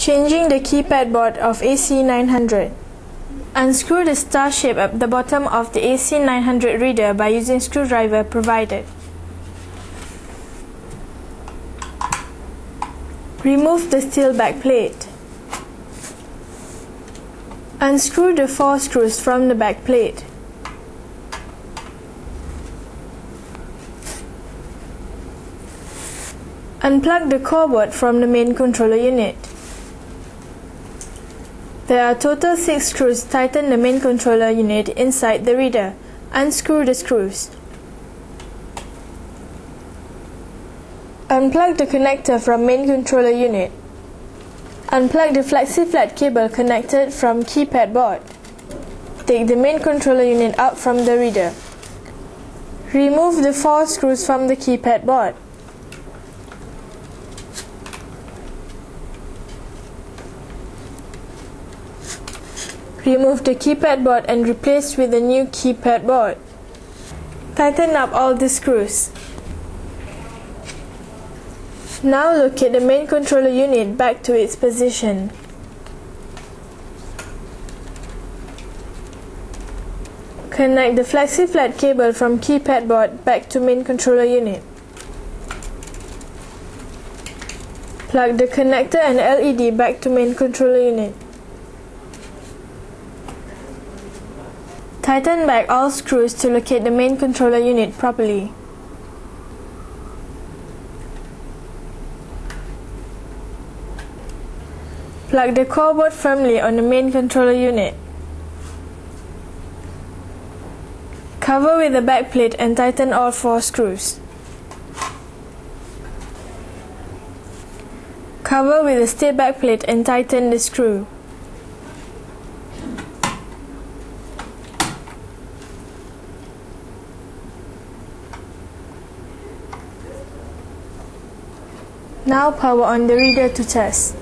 Changing the keypad board of AC900. Unscrew the star shape at the bottom of the AC900 reader by using screwdriver provided. Remove the steel backplate. Unscrew the 4 screws from the backplate. Unplug the core board from the main controller unit. There are total 6 screws. Tighten the main controller unit inside the reader. Unscrew the screws. Unplug the connector from main controller unit. Unplug the flexi-flat cable connected from keypad board. Take the main controller unit out from the reader. Remove the 4 screws from the keypad board. Remove the keypad board and replace with a new keypad board. Tighten up all the screws. Now locate the main controller unit back to its position. Connect the flexi-flat cable from keypad board back to main controller unit. Plug the connector and LED back to main controller unit. Tighten back all screws to locate the main controller unit properly. Plug the core board firmly on the main controller unit. Cover with the backplate and tighten all 4 screws. Cover with the steel backplate and tighten the screw. Now power on the reader to test.